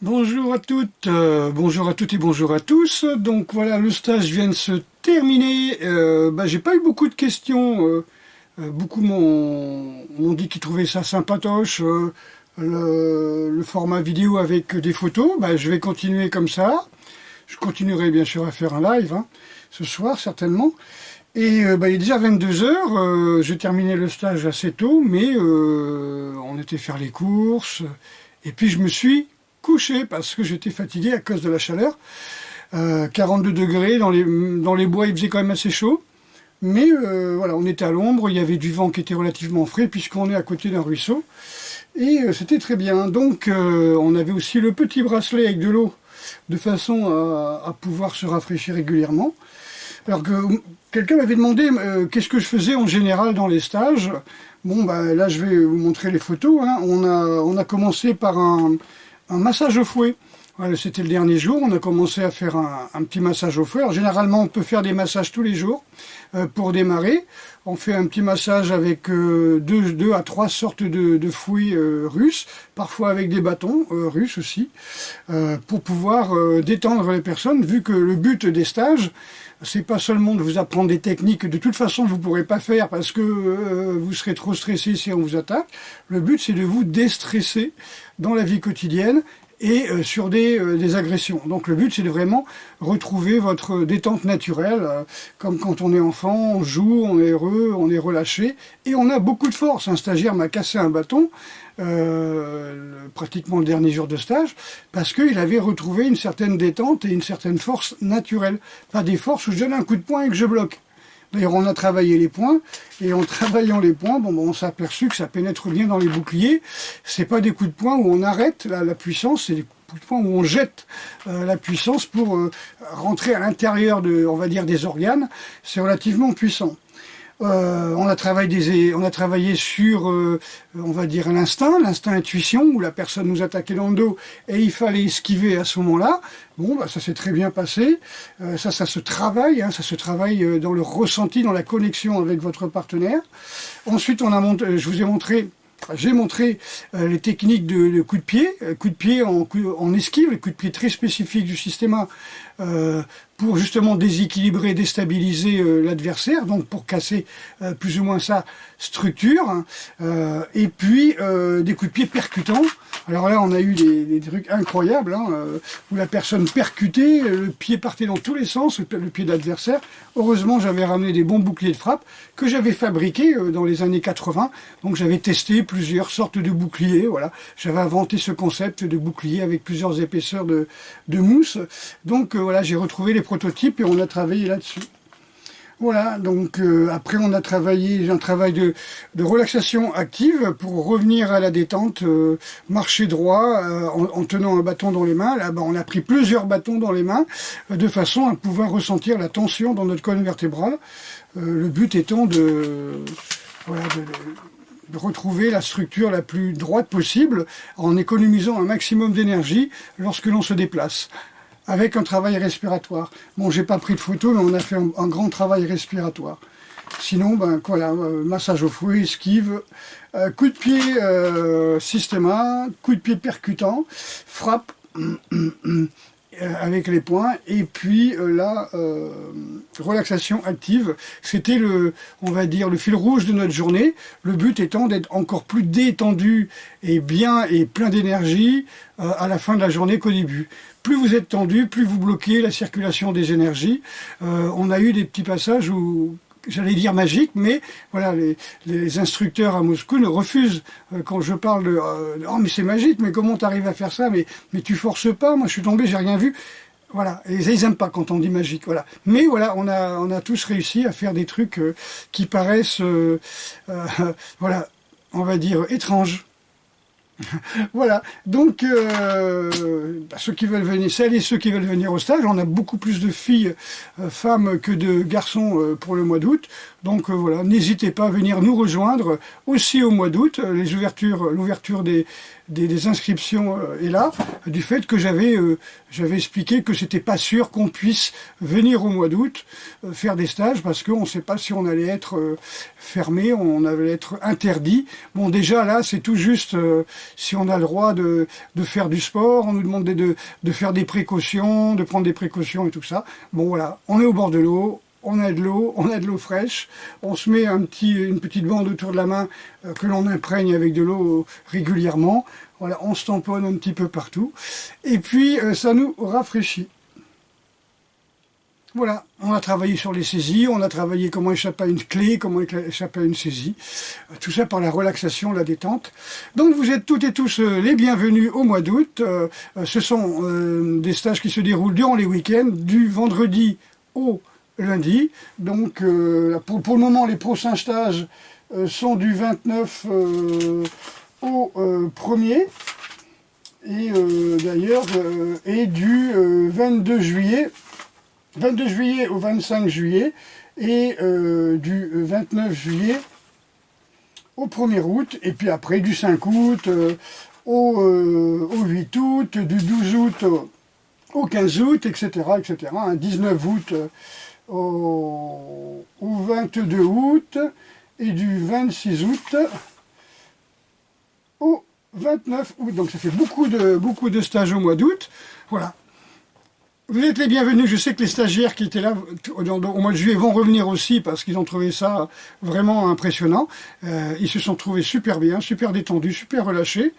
Bonjour à toutes, bonjour à toutes et bonjour à tous. Donc voilà, le stage vient de se terminer. J'ai pas eu beaucoup de questions. Beaucoup m'ont dit qu'ils trouvaient ça sympatoche. Le format vidéo avec des photos. Je vais continuer comme ça. Je continuerai bien sûr à faire un live ce soir certainement. Et il est déjà 22 heures. J'ai terminé le stage assez tôt, mais on était faire les courses. Et puis je me suis couché parce que j'étais fatigué à cause de la chaleur. 42 degrés dans les bois, il faisait quand même assez chaud. Mais voilà, on était à l'ombre, il y avait du vent qui était relativement frais puisqu'on est à côté d'un ruisseau. Et c'était très bien. Donc on avait aussi le petit bracelet avec de l'eau de façon à pouvoir se rafraîchir régulièrement. Alors que quelqu'un m'avait demandé qu'est-ce que je faisais en général dans les stages. Là je vais vous montrer les photos. On a commencé par un massage au fouet. Voilà, c'était le dernier jour, on a commencé à faire un petit massage au fouet. Alors généralement on peut faire des massages tous les jours pour démarrer. On fait un petit massage avec deux à trois sortes de fouets russes, parfois avec des bâtons russes aussi, pour pouvoir détendre les personnes, vu que le but des stages, c'est pas seulement de vous apprendre des techniques que de toute façon vous ne pourrez pas faire parce que vous serez trop stressé si on vous attaque. Le but c'est de vous déstresser dans la vie quotidienne et sur des agressions. Donc le but c'est de vraiment retrouver votre détente naturelle, comme quand on est enfant, on joue, on est heureux, on est relâché, et on a beaucoup de force. Un stagiaire m'a cassé un bâton, pratiquement le dernier jour de stage, parce qu'il avait retrouvé une certaine détente et une certaine force naturelle. Pas des forces où je donne un coup de poing et que je bloque. D'ailleurs, on a travaillé les points, et en travaillant les points, on s'est aperçu que ça pénètre bien dans les boucliers. C'est pas des coups de poing où on arrête la puissance, c'est des coups de poing où on jette la puissance pour rentrer à l'intérieur on va dire, des organes. C'est relativement puissant. On a travaillé sur, on va dire, l'instinct intuition, où la personne nous attaquait dans le dos et il fallait esquiver à ce moment-là. Ça s'est très bien passé. Ça se travaille, ça se travaille dans le ressenti, dans la connexion avec votre partenaire. Ensuite, j'ai montré les techniques de coup de pied en esquive, les coups de pied très spécifiques du système pour justement déséquilibrer, déstabiliser l'adversaire, donc pour casser plus ou moins sa structure, et puis des coups de pied percutants. Alors là, on a eu des trucs incroyables, où la personne percutait, le pied partait dans tous les sens, le pied de l'adversaire. Heureusement, j'avais ramené des bons boucliers de frappe que j'avais fabriqués dans les années 80, donc j'avais testé plusieurs sortes de boucliers, voilà. J'avais inventé ce concept de bouclier avec plusieurs épaisseurs de mousse, donc voilà, j'ai retrouvé les prototypes et on a travaillé là-dessus. Voilà, donc après on a travaillé un travail de relaxation active pour revenir à la détente, marcher droit en tenant un bâton dans les mains. Là, on a pris plusieurs bâtons dans les mains de façon à pouvoir ressentir la tension dans notre colonne vertébrale. Le but étant de retrouver la structure la plus droite possible en économisant un maximum d'énergie lorsque l'on se déplace, avec un travail respiratoire. J'ai pas pris de photo, mais on a fait un grand travail respiratoire. Sinon, massage au fouet, esquive, coup de pied systéma, coup de pied percutant, frappe avec les poings, et puis relaxation active. C'était on va dire, le fil rouge de notre journée, le but étant d'être encore plus détendu et bien et plein d'énergie à la fin de la journée qu'au début. Plus vous êtes tendu, plus vous bloquez la circulation des énergies. On a eu des petits passages où, j'allais dire magique, mais voilà, les instructeurs à Moscou ne refusent quand je parle de oh mais c'est magique, mais comment t'arrives à faire ça, mais tu forces pas, moi je suis tombé, j'ai rien vu. Voilà, et ils aiment pas quand on dit magique, voilà. Mais voilà, on a tous réussi à faire des trucs qui paraissent voilà, on va dire étranges. Voilà, donc ceux qui veulent venir, celles et ceux qui veulent venir au stage, on a beaucoup plus de filles, femmes que de garçons pour le mois d'août. Donc voilà, n'hésitez pas à venir nous rejoindre aussi au mois d'août. L'ouverture des inscriptions est là, du fait que j'avais expliqué que c'était pas sûr qu'on puisse venir au mois d'août faire des stages, parce qu'on ne sait pas si on allait être fermé, on allait être interdit. Bon, déjà là, c'est tout juste si on a le droit de faire du sport, on nous demandait de faire des précautions, de prendre des précautions et tout ça. Bon voilà, on est au bord de l'eau, on a de l'eau fraîche, on se met une petite bande autour de la main que l'on imprègne avec de l'eau régulièrement. Voilà, on se tamponne un petit peu partout. Et puis, ça nous rafraîchit. Voilà, on a travaillé sur les saisies, on a travaillé comment échapper à une clé, comment échapper à une saisie. Tout ça par la relaxation, la détente. Donc vous êtes toutes et tous les bienvenus au mois d'août. Ce sont des stages qui se déroulent durant les week-ends, du vendredi au lundi. Donc pour le moment, les prochains stages sont du 29 au 1er et d'ailleurs et du 22 juillet au 25 juillet et du 29 juillet au 1er août, et puis après du 5 août au 8 août, du 12 août au 15 août, etc. 19 août au 22 août et du 26 août au 29 août. Donc ça fait beaucoup de stages au mois d'août. Voilà. Vous êtes les bienvenus. Je sais que les stagiaires qui étaient là au mois de juillet vont revenir aussi, parce qu'ils ont trouvé ça vraiment impressionnant. Ils se sont trouvés super bien, super détendus, super relâchés.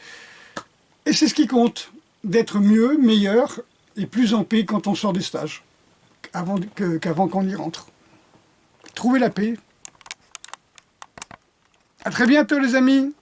Et c'est ce qui compte, d'être mieux, meilleur et plus en paix quand on sort des stages, qu'avant qu'on y rentre. Trouvez la paix. À très bientôt les amis.